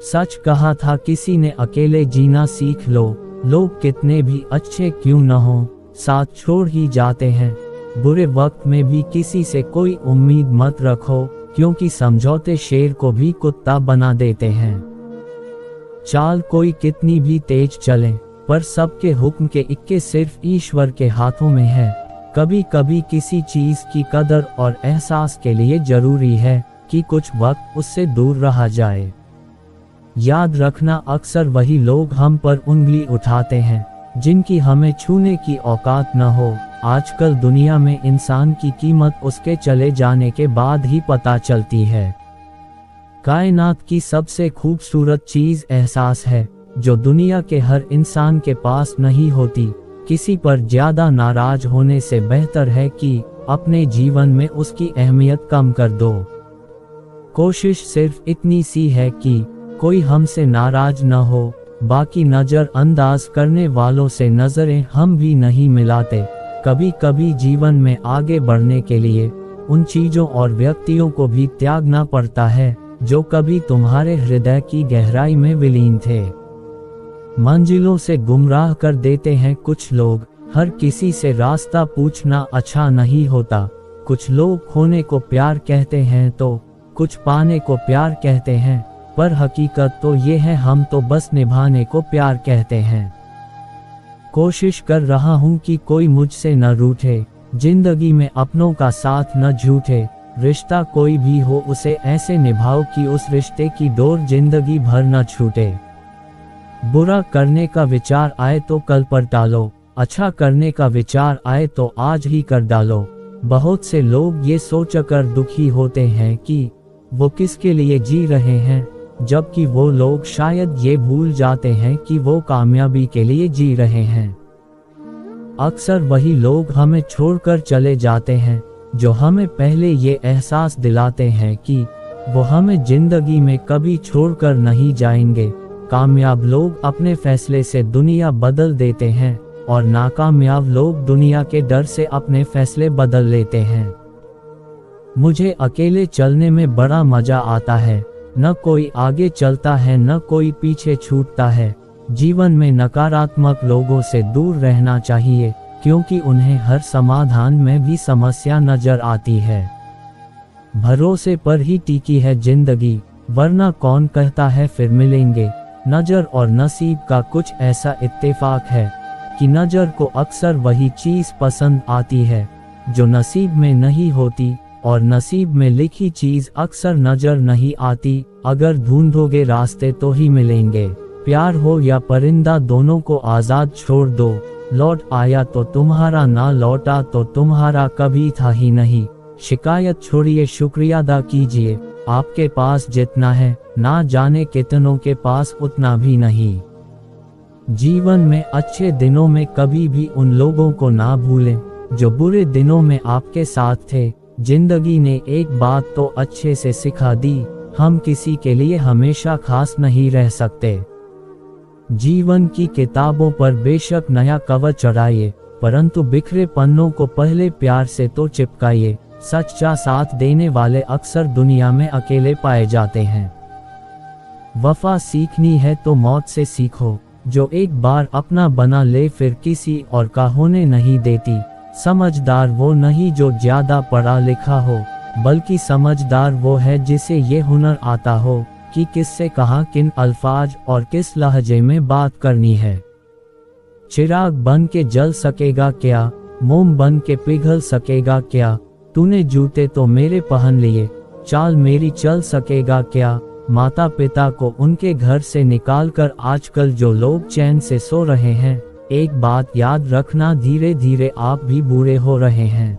सच कहा था किसी ने, अकेले जीना सीख लो, लोग कितने भी अच्छे क्यों न हो साथ छोड़ ही जाते हैं। बुरे वक्त में भी किसी से कोई उम्मीद मत रखो, क्योंकि समझौते शेर को भी कुत्ता बना देते हैं। चाल कोई कितनी भी तेज चले, पर सबके हुक्म के इक्के सिर्फ ईश्वर के हाथों में है। कभी कभी किसी चीज की कदर और एहसास के लिए जरूरी है कि कुछ वक्त उससे दूर रहा जाए। याद रखना, अक्सर वही लोग हम पर उंगली उठाते हैं जिनकी हमें छूने की औकात न हो। आजकल दुनिया में इंसान की कीमत उसके चले जाने के बाद ही पता चलती है। कायनात की सबसे खूबसूरत चीज एहसास है, जो दुनिया के हर इंसान के पास नहीं होती। किसी पर ज्यादा नाराज होने से बेहतर है कि अपने जीवन में उसकी अहमियत कम कर दो। कोशिश सिर्फ इतनी सी है कि कोई हमसे नाराज न हो, बाकी नजर अंदाज करने वालों से नजरें हम भी नहीं मिलाते। कभी कभी जीवन में आगे बढ़ने के लिए उन चीजों और व्यक्तियों को भी त्यागना पड़ता है जो कभी तुम्हारे हृदय की गहराई में विलीन थे। मंजिलों से गुमराह कर देते हैं कुछ लोग, हर किसी से रास्ता पूछना अच्छा नहीं होता। कुछ लोग खोने को प्यार कहते हैं तो कुछ पाने को प्यार कहते हैं, पर हकीकत तो ये है हम तो बस निभाने को प्यार कहते हैं। कोशिश कर रहा हूँ कि कोई मुझसे न रूठे, जिंदगी में अपनों का साथ न झूठे। रिश्ता कोई भी हो उसे ऐसे निभाओ कि उस रिश्ते की डोर जिंदगी भर न छूटे। बुरा करने का विचार आए तो कल पर टालो, अच्छा करने का विचार आए तो आज ही कर डालो। बहुत से लोग ये सोचकर दुखी होते हैं कि वो किसके लिए जी रहे हैं, जबकि वो लोग शायद ये भूल जाते हैं कि वो कामयाबी के लिए जी रहे हैं। अक्सर वही लोग हमें छोड़कर चले जाते हैं जो हमें पहले ये एहसास दिलाते हैं कि वो हमें जिंदगी में कभी छोड़कर नहीं जाएंगे। कामयाब लोग अपने फैसले से दुनिया बदल देते हैं और नाकामयाब लोग दुनिया के डर से अपने फैसले बदल लेते हैं। मुझे अकेले चलने में बड़ा मजा आता है, न कोई आगे चलता है न कोई पीछे छूटता है। जीवन में नकारात्मक लोगों से दूर रहना चाहिए, क्योंकि उन्हें हर समाधान में भी समस्या नजर आती है। भरोसे पर ही टिकी है जिंदगी, वरना कौन कहता है फिर मिलेंगे। नजर और नसीब का कुछ ऐसा इत्तेफाक है कि नजर को अक्सर वही चीज पसंद आती है जो नसीब में नहीं होती, और नसीब में लिखी चीज अक्सर नजर नहीं आती। अगर ढूंढोगे रास्ते तो ही मिलेंगे। प्यार हो या परिंदा, दोनों को आजाद छोड़ दो। लौट आया तो तुम्हारा, ना लौटा तो तुम्हारा कभी था ही नहीं। शिकायत छोड़िए, शुक्रिया अदा कीजिए। आपके पास जितना है, ना जाने कितनों के पास उतना भी नहीं। जीवन में अच्छे दिनों में कभी भी उन लोगों को ना भूलें जो बुरे दिनों में आपके साथ थे। जिंदगी ने एक बात तो अच्छे से सिखा दी, हम किसी के लिए हमेशा खास नहीं रह सकते। जीवन की किताबों पर बेशक नया कवर चढ़ाइए, परंतु बिखरे पन्नों को पहले प्यार से तो चिपकाइए। सच्चा साथ देने वाले अक्सर दुनिया में अकेले पाए जाते हैं। वफा सीखनी है तो मौत से सीखो, जो एक बार अपना बना ले फिर किसी और का होने नहीं देती। समझदार वो नहीं जो ज्यादा पढ़ा लिखा हो, बल्कि समझदार वो है जिसे ये हुनर आता हो कि किससे कहाँ, किन अल्फाज और किस लहजे में बात करनी है। चिराग बन के जल सकेगा क्या, मोम बन के पिघल सकेगा क्या। तूने जूते तो मेरे पहन लिए, चाल मेरी चल सकेगा क्या। माता पिता को उनके घर से निकालकर आजकल जो लोग चैन से सो रहे हैं, एक बात याद रखना, धीरे धीरे आप भी बूढ़े हो रहे हैं।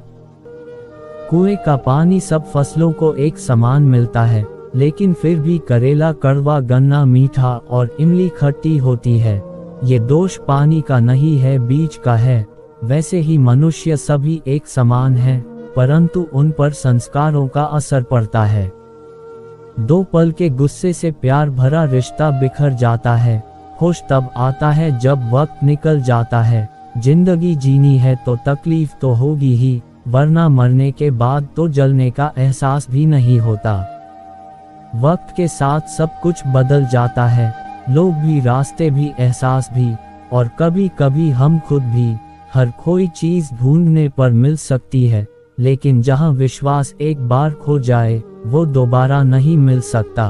कुएं का पानी सब फसलों को एक समान मिलता है, लेकिन फिर भी करेला कड़वा, गन्ना मीठा और इमली खट्टी होती है। ये दोष पानी का नहीं है, बीज का है। वैसे ही मनुष्य सभी एक समान है, परंतु उन पर संस्कारों का असर पड़ता है। दो पल के गुस्से से प्यार भरा रिश्ता बिखर जाता है। होश तब आता है जब वक्त निकल जाता है। जिंदगी जीनी है तो तकलीफ तो होगी ही, वरना मरने के बाद तो जलने का एहसास भी नहीं होता। वक्त के साथ सब कुछ बदल जाता है, लोग भी, रास्ते भी, एहसास भी, और कभी कभी हम खुद भी। हर कोई चीज ढूंढने पर मिल सकती है, लेकिन जहां विश्वास एक बार खो जाए वो दोबारा नहीं मिल सकता।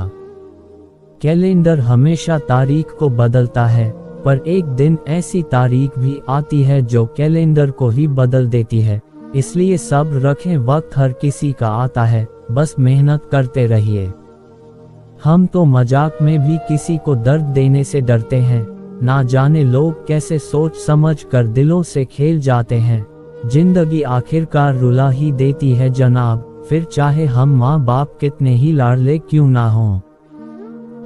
कैलेंडर हमेशा तारीख को बदलता है, पर एक दिन ऐसी तारीख भी आती है जो कैलेंडर को ही बदल देती है। इसलिए सब्र रखें, वक्त हर किसी का आता है, बस मेहनत करते रहिए। हम तो मजाक में भी किसी को दर्द देने से डरते हैं, ना जाने लोग कैसे सोच समझ कर दिलों से खेल जाते हैं। जिंदगी आखिरकार रुला ही देती है जनाब, फिर चाहे हम माँ बाप कितने ही लाडले क्यों ना हों।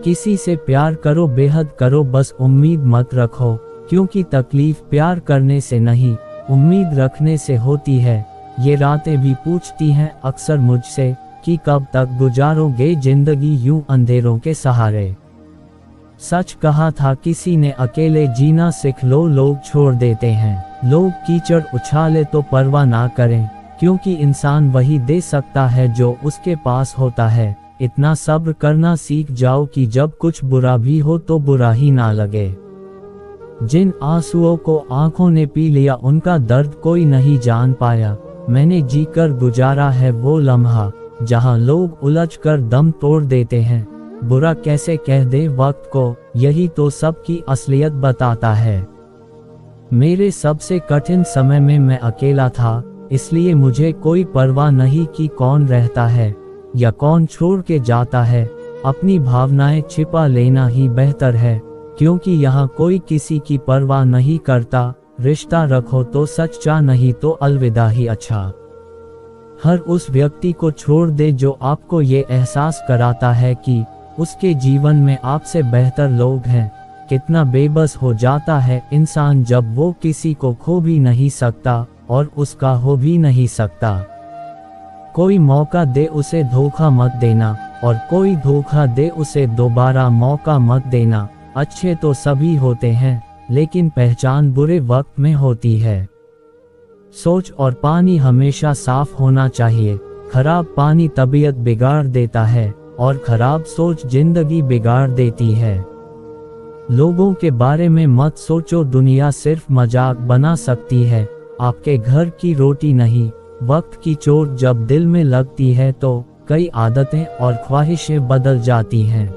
किसी से प्यार करो, बेहद करो, बस उम्मीद मत रखो, क्योंकि तकलीफ प्यार करने से नहीं उम्मीद रखने से होती है। ये रातें भी पूछती हैं अक्सर मुझसे कि कब तक गुजारोगे जिंदगी यूं अंधेरों के सहारे। सच कहा था किसी ने, अकेले जीना सीख लो, लोग छोड़ देते हैं। लोग कीचड़ उछाले तो परवाह ना करें, क्योंकि इंसान वही दे सकता है जो उसके पास होता है। इतना सब्र करना सीख जाओ कि जब कुछ बुरा भी हो तो बुरा ही ना लगे। जिन आंसुओं को आंखों ने पी लिया उनका दर्द कोई नहीं जान पाया। मैंने जीकर गुजारा है वो लम्हा जहां लोग उलझकर दम तोड़ देते हैं। बुरा कैसे कह दे वक्त को, यही तो सबकी असलियत बताता है। मेरे सबसे कठिन समय में मैं अकेला था, इसलिए मुझे कोई परवाह नहीं कि कौन रहता है या कौन छोड़ के जाता है। अपनी भावनाएं छिपा लेना ही बेहतर है, क्योंकि यहाँ कोई किसी की परवाह नहीं करता। रिश्ता रखो तो सच्चा, नहीं तो अलविदा ही अच्छा। हर उस व्यक्ति को छोड़ दे जो आपको ये एहसास कराता है कि उसके जीवन में आपसे बेहतर लोग हैं। कितना बेबस हो जाता है इंसान जब वो किसी को खो भी नहीं सकता और उसका हो भी नहीं सकता। कोई मौका दे उसे धोखा मत देना, और कोई धोखा दे उसे दोबारा मौका मत देना। अच्छे तो सभी होते हैं, लेकिन पहचान बुरे वक्त में होती है। सोच और पानी हमेशा साफ होना चाहिए। खराब पानी तबीयत बिगाड़ देता है और खराब सोच जिंदगी बिगाड़ देती है। लोगों के बारे में मत सोचो, दुनिया सिर्फ मजाक बना सकती है, आपके घर की रोटी नहीं। वक्त की चोट जब दिल में लगती है तो कई आदतें और ख्वाहिशें बदल जाती हैं।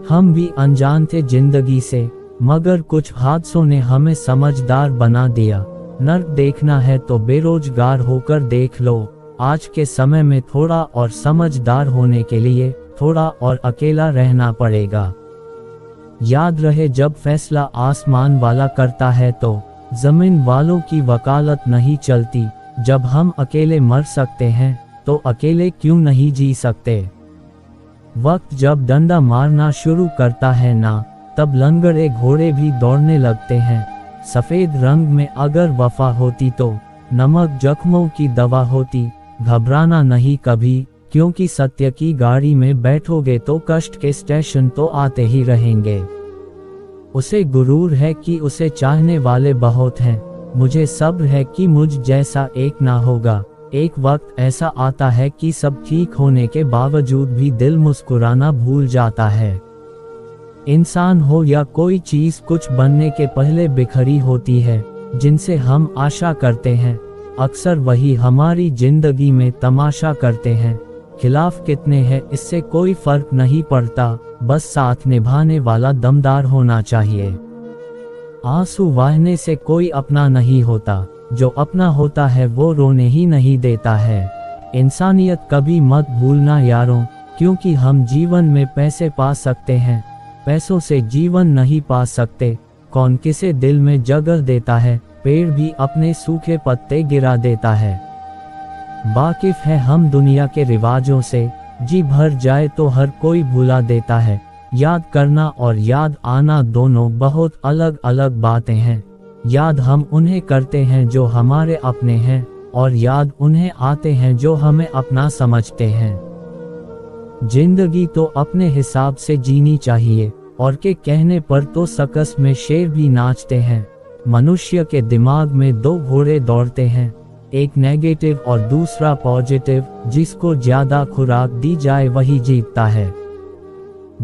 हम भी अनजान थे जिंदगी से, मगर कुछ हादसों ने हमें समझदार बना दिया। नर्क देखना है तो बेरोजगार होकर देख लो। आज के समय में थोड़ा और समझदार होने के लिए थोड़ा और अकेला रहना पड़ेगा। याद रहे, जब फैसला आसमान वाला करता है तो जमीन वालों की वकालत नहीं चलती। जब हम अकेले मर सकते हैं तो अकेले क्यों नहीं जी सकते। वक्त जब डंडा मारना शुरू करता है ना, तब लंगड़े घोड़े भी दौड़ने लगते हैं। सफेद रंग में अगर वफा होती तो नमक जख्मों की दवा होती। घबराना नहीं कभी, क्योंकि सत्य की गाड़ी में बैठोगे तो कष्ट के स्टेशन तो आते ही रहेंगे। उसे गुरूर है कि उसे चाहने वाले बहुत हैं, मुझे सब्र है कि मुझ जैसा एक ना होगा। एक वक्त ऐसा आता है कि सब ठीक होने के बावजूद भी दिल मुस्कुराना भूल जाता है। इंसान हो या कोई चीज, कुछ बनने के पहले बिखरी होती है। जिनसे हम आशा करते हैं अक्सर वही हमारी जिंदगी में तमाशा करते हैं। खिलाफ कितने हैं इससे कोई फर्क नहीं पड़ता, बस साथ निभाने वाला दमदार होना चाहिए। आंसू बहाने से कोई अपना नहीं होता, जो अपना होता है वो रोने ही नहीं देता है। इंसानियत कभी मत भूलना यारों, क्योंकि हम जीवन में पैसे पा सकते हैं, पैसों से जीवन नहीं पा सकते। कौन किसे दिल में जगह देता है, पेड़ भी अपने सूखे पत्ते गिरा देता है। वाकिफ है हम दुनिया के रिवाजों से, जी भर जाए तो हर कोई भुला देता है। याद करना और याद आना दोनों बहुत अलग अलग बातें हैं। याद हम उन्हें करते हैं जो हमारे अपने हैं, और याद उन्हें आते हैं जो हमें अपना समझते हैं। जिंदगी तो अपने हिसाब से जीनी चाहिए, और के कहने पर तो सर्कस में शेर भी नाचते हैं। मनुष्य के दिमाग में दो घोड़े दौड़ते हैं, एक नेगेटिव और दूसरा पॉजिटिव, जिसको ज्यादा खुराक दी जाए वही जीतता है।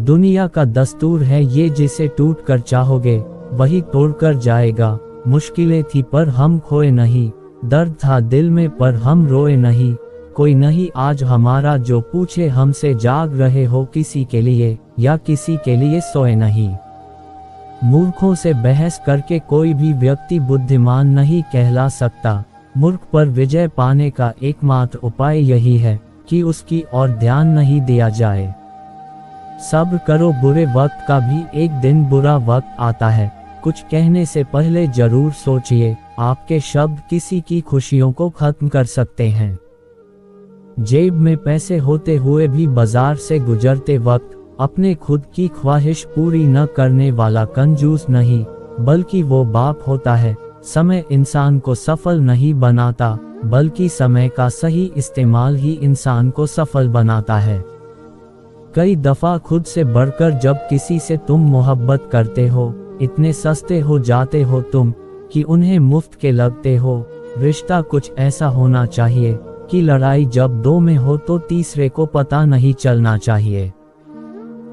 दुनिया का दस्तूर है ये, जिसे टूट कर चाहोगे वही तोड़कर जाएगा। मुश्किलें थी पर हम खोए नहीं, दर्द था दिल में पर हम रोए नहीं। कोई नहीं आज हमारा जो पूछे हमसे, जाग रहे हो किसी के लिए या किसी के लिए सोए नहीं। मूर्खों से बहस करके कोई भी व्यक्ति बुद्धिमान नहीं कहला सकता। मूर्ख पर विजय पाने का एकमात्र उपाय यही है कि उसकी ओर ध्यान नहीं दिया जाए। सब्र करो, बुरे वक्त का भी एक दिन बुरा वक्त आता है। कुछ कहने से पहले जरूर सोचिए, आपके शब्द किसी की खुशियों को खत्म कर सकते हैं। जेब में पैसे होते हुए भी बाजार से गुजरते वक्त अपने खुद की ख्वाहिश पूरी न करने वाला कंजूस नहीं, बल्कि वो बाप होता है। समय इंसान को सफल नहीं बनाता, बल्कि समय का सही इस्तेमाल ही इंसान को सफल बनाता है। कई दफा खुद से बढ़कर जब किसी से तुम मोहब्बत करते हो, इतने सस्ते हो जाते हो तुम कि उन्हें मुफ्त के लगते हो। रिश्ता कुछ ऐसा होना चाहिए कि लड़ाई जब दो में हो तो तीसरे को पता नहीं चलना चाहिए।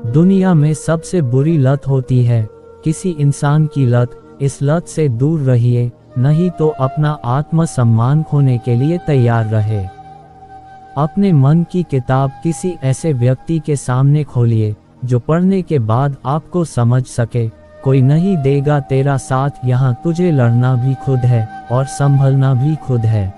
दुनिया में सबसे बुरी लत होती है किसी इंसान की लत। इस लत से दूर रहिए, नहीं तो अपना आत्मसम्मान खोने के लिए तैयार रहे। अपने मन की किताब किसी ऐसे व्यक्ति के सामने खोलिए जो पढ़ने के बाद आपको समझ सके। कोई नहीं देगा तेरा साथ, यहाँ तुझे लड़ना भी खुद है और संभलना भी खुद है।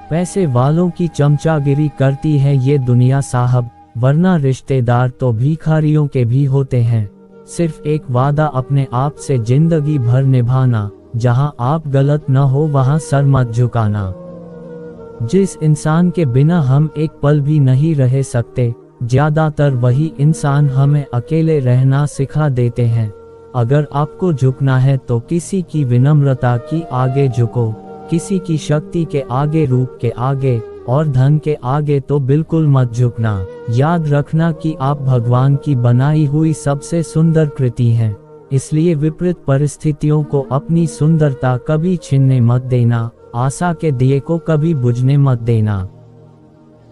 पैसे वालों की चमचागिरी करती है ये दुनिया साहब, वरना रिश्तेदार तो भिखारियों के भी होते हैं। सिर्फ एक वादा अपने आप से जिंदगी भर निभाना, जहाँ आप गलत न हो वहाँ सर मत झुकाना। जिस इंसान के बिना हम एक पल भी नहीं रह सकते, ज्यादातर वही इंसान हमें अकेले रहना सिखा देते हैं। अगर आपको झुकना है तो किसी की विनम्रता की आगे झुको, किसी की शक्ति के आगे, रूप के आगे और धन के आगे तो बिल्कुल मत झुकना। याद रखना कि आप भगवान की बनाई हुई सबसे सुंदर कृति हैं, इसलिए विपरीत परिस्थितियों को अपनी सुंदरता कभी छीनने मत देना। आशा के दिए को कभी बुझने मत देना।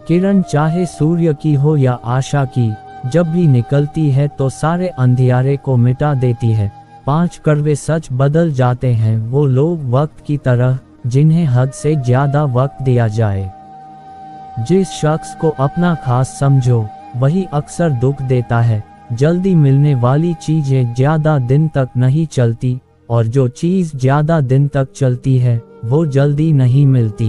किरण चाहे सूर्य की हो या आशा की, जब भी निकलती है तो सारे अंधियारे को मिटा देती है। 5 कड़वे सच बदल जाते हैं वो लोग वक्त की तरह, जिन्हें हद से ज्यादा वक्त दिया जाए। जिस शख्स को अपना खास समझो वही अक्सर दुख देता है। जल्दी मिलने वाली चीजें ज्यादा दिन तक नहीं चलती, और जो चीज ज्यादा दिन तक चलती है वो जल्दी नहीं मिलती।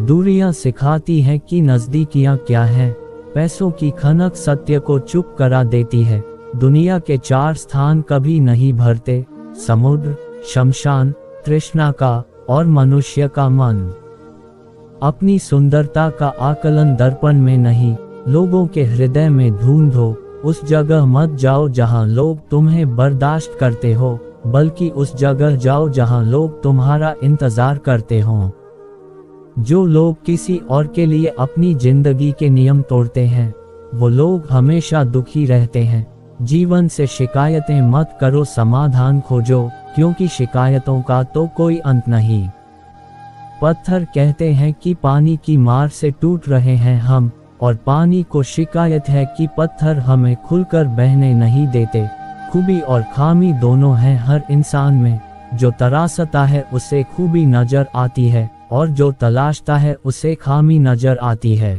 दूरियां सिखाती हैं कि नजदीकियां क्या हैं। पैसों की खनक सत्य को चुप करा देती है। दुनिया के 4 स्थान कभी नहीं भरते, समुद्र, शमशान, तृष्णा का और मनुष्य का मन। अपनी सुंदरता का आकलन दर्पण में नहीं, लोगों के हृदय में ढूंढो। उस जगह मत जाओ जहां लोग तुम्हें बर्दाश्त करते हो, बल्कि उस जगह जाओ जहां लोग तुम्हारा इंतजार करते हों। जो लोग किसी और के लिए अपनी जिंदगी के नियम तोड़ते हैं, वो लोग हमेशा दुखी रहते हैं। जीवन से शिकायतें मत करो, समाधान खोजो, क्योंकि शिकायतों का तो कोई अंत नहीं। पत्थर कहते हैं कि पानी की मार से टूट रहे हैं हम, और पानी को शिकायत है कि पत्थर हमें खुलकर बहने नहीं देते। खूबी और खामी दोनों हैं हर इंसान में। जो तरासता है उसे खूबी नजर आती है, और जो तलाशता है उसे खामी नजर आती है।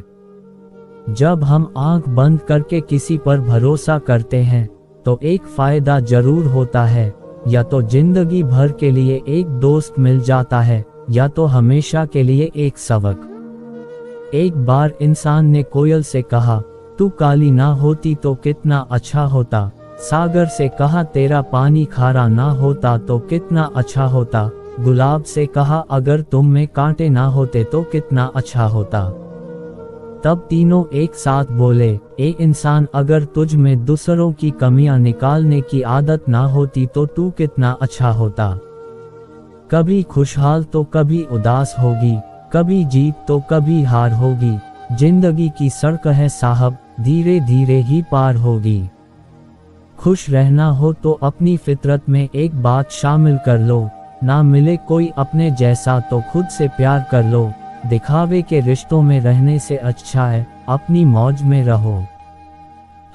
जब हम आंख बंद करके किसी पर भरोसा करते हैं तो एक फायदा जरूर होता है, या तो जिंदगी भर के लिए एक दोस्त मिल जाता है, या तो हमेशा के लिए एक सबक। एक बार इंसान ने कोयल से कहा, तू काली ना होती तो कितना अच्छा होता। सागर से कहा, तेरा पानी खारा ना होता तो कितना अच्छा होता। गुलाब से कहा, अगर तुम में कांटे ना होते तो कितना अच्छा होता। तब तीनों एक साथ बोले, ए इंसान, अगर तुझ में दूसरों की कमियां निकालने की आदत ना होती तो तू कितना अच्छा होता। कभी खुशहाल तो कभी उदास होगी, कभी जीत तो कभी हार होगी। जिंदगी की सड़क है साहब, धीरे धीरे ही पार होगी। खुश रहना हो तो अपनी फितरत में एक बात शामिल कर लो, ना मिले कोई अपने जैसा तो खुद से प्यार कर लो। दिखावे के रिश्तों में रहने से अच्छा है अपनी मौज में रहो।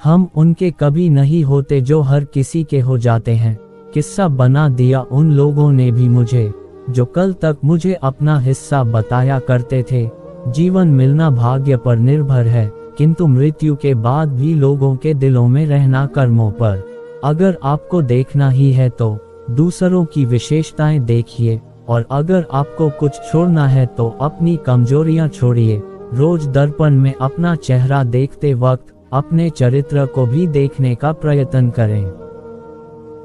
हम उनके कभी नहीं होते जो हर किसी के हो जाते हैं। किस्सा बना दिया उन लोगों ने भी मुझे, जो कल तक मुझे अपना हिस्सा बताया करते थे। जीवन मिलना भाग्य पर निर्भर है, किंतु मृत्यु के बाद भी लोगों के दिलों में रहना कर्मों पर। अगर आपको देखना ही है तो दूसरों की विशेषताएं देखिए, और अगर आपको कुछ छोड़ना है तो अपनी कमजोरियां छोड़िए। रोज दर्पण में अपना चेहरा देखते वक्त अपने चरित्र को भी देखने का प्रयत्न करें।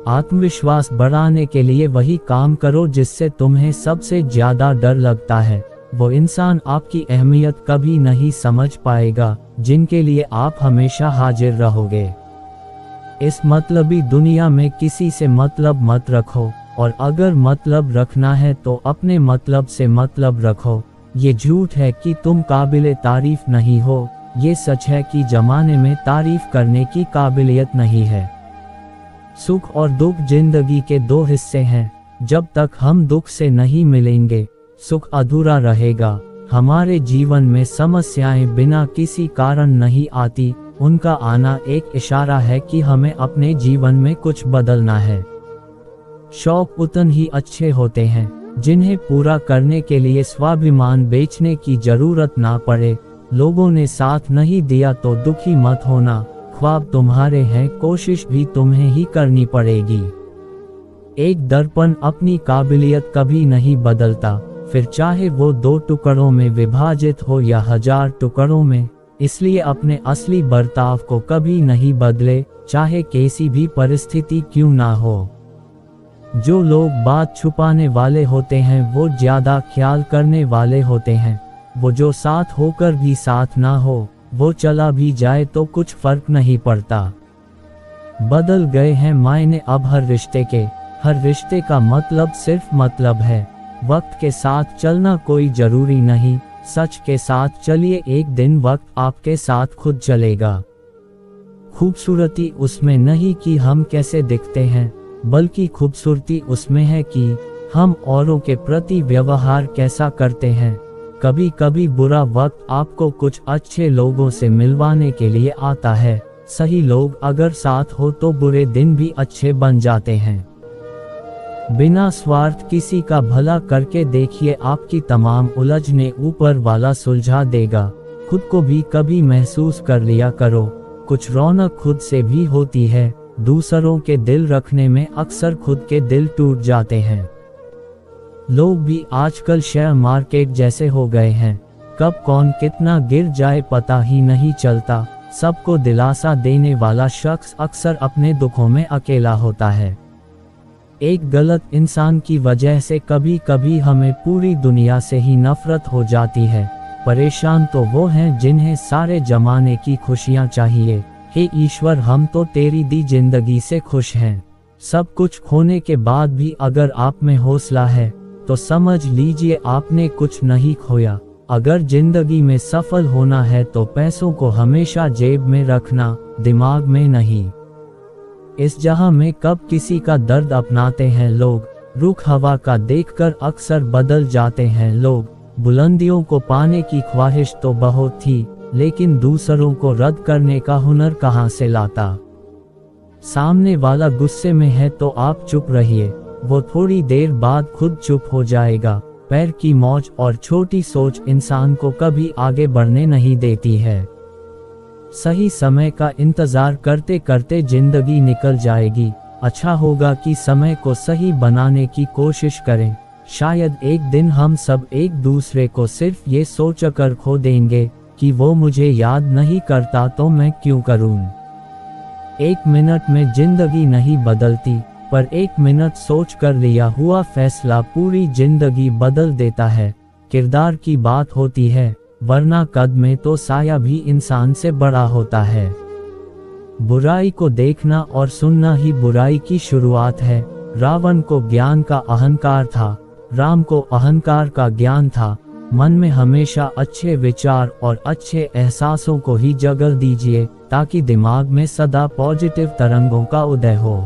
आत्मविश्वास बढ़ाने के लिए वही काम करो जिससे तुम्हें सबसे ज्यादा डर लगता है। वो इंसान आपकी अहमियत कभी नहीं समझ पाएगा जिनके लिए आप हमेशा हाजिर रहोगे। इस मतलबी दुनिया में किसी से मतलब मत रखो, और अगर मतलब रखना है तो अपने मतलब से मतलब रखो। ये झूठ है कि तुम काबिले तारीफ नहीं हो, ये सच है कि जमाने में तारीफ करने की काबिलियत नहीं है। सुख और दुख जिंदगी के दो हिस्से हैं। जब तक हम दुख से नहीं मिलेंगे सुख अधूरा रहेगा। हमारे जीवन में समस्याएं बिना किसी कारण नहीं आती, उनका आना एक इशारा है कि हमें अपने जीवन में कुछ बदलना है। शौक उतने ही अच्छे होते हैं जिन्हें पूरा करने के लिए स्वाभिमान बेचने की जरूरत ना पड़े। लोगों ने साथ नहीं दिया तो दुखी मत होना, ख्वाब तुम्हारे हैं, कोशिश भी तुम्हें ही करनी पड़ेगी। एक दर्पण अपनी काबिलियत कभी नहीं बदलता, फिर चाहे वो 2 टुकड़ों में विभाजित हो या 1000 टुकड़ों में। इसलिए अपने असली बर्ताव को कभी नहीं बदले, चाहे कैसी भी परिस्थिति क्यों ना हो। जो लोग बात छुपाने वाले होते हैं वो ज्यादा ख्याल करने वाले होते हैं। वो जो साथ होकर भी साथ ना हो, वो चला भी जाए तो कुछ फर्क नहीं पड़ता। बदल गए हैं मायने अब हर रिश्ते के, हर रिश्ते का मतलब सिर्फ मतलब है। वक्त के साथ चलना कोई जरूरी नहीं, सच के साथ चलिए, एक दिन वक्त आपके साथ खुद चलेगा। खूबसूरती उसमें नहीं कि हम कैसे दिखते हैं, बल्कि खूबसूरती उसमें है कि हम औरों के प्रति व्यवहार कैसा करते हैं। कभी कभी बुरा वक्त आपको कुछ अच्छे लोगों से मिलवाने के लिए आता है। सही लोग अगर साथ हो तो बुरे दिन भी अच्छे बन जाते हैं। बिना स्वार्थ किसी का भला करके देखिए, आपकी तमाम उलझने ऊपर वाला सुलझा देगा। खुद को भी कभी महसूस कर लिया करो, कुछ रौनक खुद से भी होती है। दूसरों के दिल रखने में अक्सर खुद के दिल टूट जाते हैं। लोग भी आजकल शेयर मार्केट जैसे हो गए हैं, कब कौन कितना गिर जाए पता ही नहीं चलता। सबको दिलासा देने वाला शख्स अक्सर अपने दुखों में अकेला होता है। एक गलत इंसान की वजह से कभी कभी हमें पूरी दुनिया से ही नफरत हो जाती है। परेशान तो वो हैं जिन्हें सारे जमाने की खुशियां चाहिए। हे ईश्वर, हम तो तेरी दी जिंदगी से खुश हैं। सब कुछ खोने के बाद भी अगर आप में हौसला है तो समझ लीजिए आपने कुछ नहीं खोया। अगर जिंदगी में सफल होना है तो पैसों को हमेशा जेब में रखना, दिमाग में नहीं। इस जहां में कब किसी का दर्द अपनाते हैं लोग, रुख हवा का देखकर अक्सर बदल जाते हैं लोग। बुलंदियों को पाने की ख्वाहिश तो बहुत थी, लेकिन दूसरों को रद्द करने का हुनर कहां से लाता। सामने वाला गुस्से में है तो आप चुप रहिए, वो थोड़ी देर बाद खुद चुप हो जाएगा। पैर की मौज और छोटी सोच इंसान को कभी आगे बढ़ने नहीं देती है। सही समय का इंतजार करते करते जिंदगी निकल जाएगी। अच्छा होगा कि समय को सही बनाने की कोशिश करें। शायद एक दिन हम सब एक दूसरे को सिर्फ ये सोचकर खो देंगे कि वो मुझे याद नहीं करता तो मैं क्यों करूं। 1 मिनट में जिंदगी नहीं बदलती, पर 1 मिनट सोच कर लिया हुआ फैसला पूरी जिंदगी बदल देता है। किरदार की बात होती है, वरना कद में तो साया भी इंसान से बड़ा होता है। बुराई को देखना और सुनना ही बुराई की शुरुआत है। रावण को ज्ञान का अहंकार था, राम को अहंकार का ज्ञान था। मन में हमेशा अच्छे विचार और अच्छे एहसासों को ही जगह दीजिए, ताकि दिमाग में सदा पॉजिटिव तरंगों का उदय हो।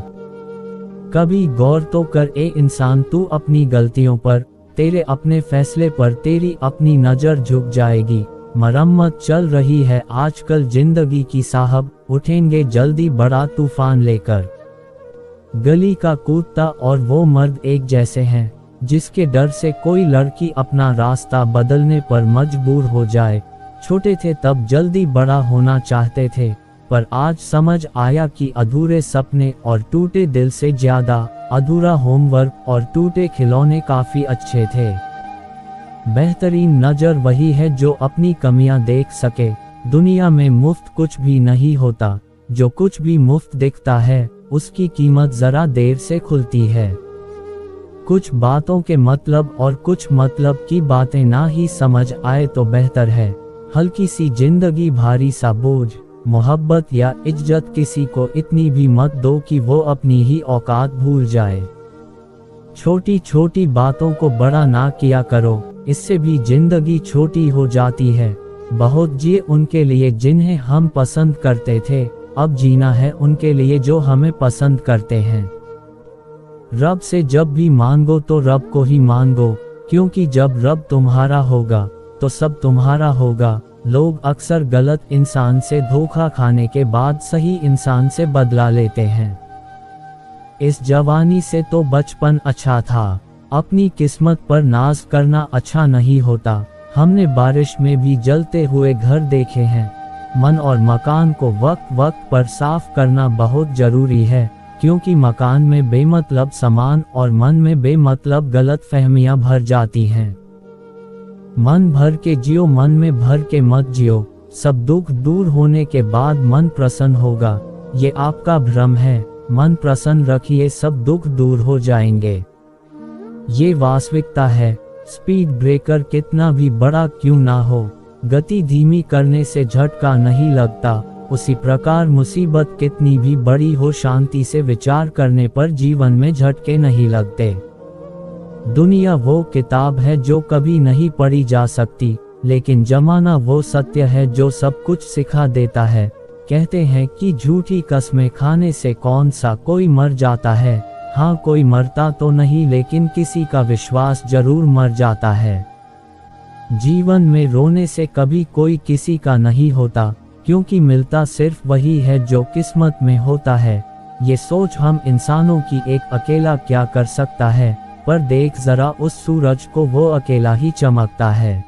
कभी गौर तो कर ए इंसान, तू अपनी गलतियों पर, तेरे अपने फैसले पर तेरी अपनी नजर झुक जाएगी। मरम्मत चल रही है आजकल जिंदगी की साहब, उठेंगे जल्दी बड़ा तूफान लेकर। गली का कूदता और वो मर्द एक जैसे हैं, जिसके डर से कोई लड़की अपना रास्ता बदलने पर मजबूर हो जाए। छोटे थे तब जल्दी बड़ा होना चाहते थे, पर आज समझ आया कि अधूरे सपने और टूटे दिल से ज्यादा अधूरा होमवर्क और टूटे खिलौने काफी अच्छे थे। बेहतरीन नजर वही है जो अपनी कमियां देख सके। दुनिया में मुफ्त कुछ भी नहीं होता, जो कुछ भी मुफ्त दिखता है उसकी कीमत जरा देर से खुलती है। कुछ बातों के मतलब और कुछ मतलब की बातें ना ही समझ आए तो बेहतर है। हल्की सी जिंदगी भारी सा बोझ, मोहब्बत या इज्जत किसी को इतनी भी मत दो कि वो अपनी ही औकात भूल जाए। छोटी छोटी बातों को बड़ा ना किया करो, इससे भी जिंदगी छोटी हो जाती है। बहुत जिए उनके लिए जिन्हें हम पसंद करते थे, अब जीना है उनके लिए जो हमें पसंद करते हैं। रब से जब भी मांगो तो रब को ही मांगो, क्योंकि जब रब तुम्हारा होगा तो सब तुम्हारा होगा। लोग अक्सर गलत इंसान से धोखा खाने के बाद सही इंसान से बदला लेते हैं। इस जवानी से तो बचपन अच्छा था, अपनी किस्मत पर नाज करना अच्छा नहीं होता। हमने बारिश में भी जलते हुए घर देखे हैं। मन और मकान को वक्त वक्त पर साफ करना बहुत जरूरी है, क्योंकि मकान में बेमतलब सामान और मन में बेमतलब गलत फहमियां भर जाती हैं। मन भर के जियो, मन में भर के मत जियो। सब दुख दूर होने के बाद मन प्रसन्न होगा, ये आपका भ्रम है। मन प्रसन्न रखिए, सब दुख दूर हो जाएंगे, ये वास्तविकता है। स्पीड ब्रेकर कितना भी बड़ा क्यों ना हो, गति धीमी करने से झटका नहीं लगता। उसी प्रकार मुसीबत कितनी भी बड़ी हो, शांति से विचार करने पर जीवन में झटके नहीं लगते। दुनिया वो किताब है जो कभी नहीं पढ़ी जा सकती, लेकिन जमाना वो सत्य है जो सब कुछ सिखा देता है। कहते हैं कि झूठी कस्में खाने से कौन सा कोई मर जाता है। हाँ, कोई मरता तो नहीं, लेकिन किसी का विश्वास जरूर मर जाता है। जीवन में रोने से कभी कोई किसी का नहीं होता, क्योंकि मिलता सिर्फ वही है जो किस्मत में होता है। ये सोच हम इंसानों की एक अकेला क्या कर सकता है, पर देख जरा उस सूरज को, वो अकेला ही चमकता है।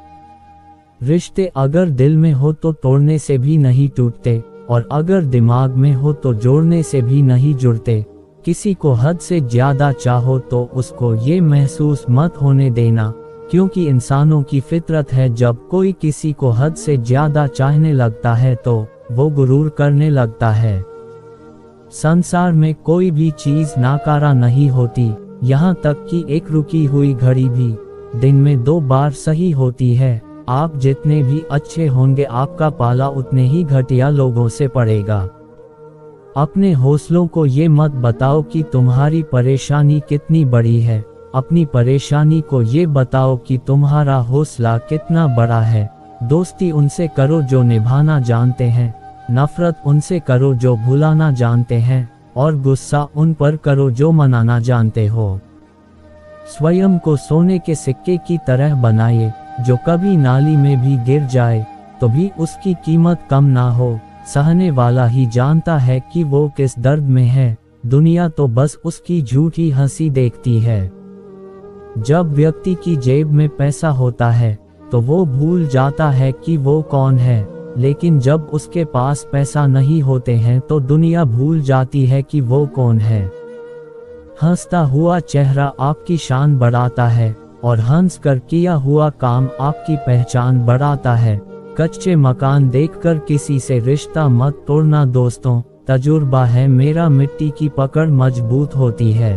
रिश्ते अगर दिल में हो तो तोड़ने से भी नहीं टूटते, और अगर दिमाग में हो तो जोड़ने से भी नहीं जुड़ते। किसी को हद से ज्यादा चाहो तो उसको ये महसूस मत होने देना, क्योंकि इंसानों की फितरत है जब कोई किसी को हद से ज्यादा चाहने लगता है तो वो गुरूर करने लगता है। संसार में कोई भी चीज नाकारा नहीं होती, यहाँ तक कि एक रुकी हुई घड़ी भी दिन में 2 बार सही होती है। आप जितने भी अच्छे होंगे, आपका पाला उतने ही घटिया लोगों से पड़ेगा। अपने हौसलों को ये मत बताओ कि तुम्हारी परेशानी कितनी बड़ी है, अपनी परेशानी को ये बताओ कि तुम्हारा हौसला कितना बड़ा है। दोस्ती उनसे करो जो निभाना जानते हैं, नफरत उनसे करो जो भुलाना जानते हैं, और गुस्सा उन पर करो जो मनाना जानते हो। स्वयं को सोने के सिक्के की तरह बनाइए, जो कभी नाली में भी गिर जाए तो भी उसकी कीमत कम ना हो। सहने वाला ही जानता है कि वो किस दर्द में है, दुनिया तो बस उसकी झूठी हंसी देखती है। जब व्यक्ति की जेब में पैसा होता है तो वो भूल जाता है कि वो कौन है, लेकिन जब उसके पास पैसा नहीं होते हैं तो दुनिया भूल जाती है कि वो कौन है। हंसता हुआ चेहरा आपकी शान बढ़ाता है, और हंस कर किया हुआ काम आपकी पहचान बढ़ाता है। कच्चे मकान देखकर किसी से रिश्ता मत तोड़ना दोस्तों, तजुर्बा है मेरा, मिट्टी की पकड़ मजबूत होती है।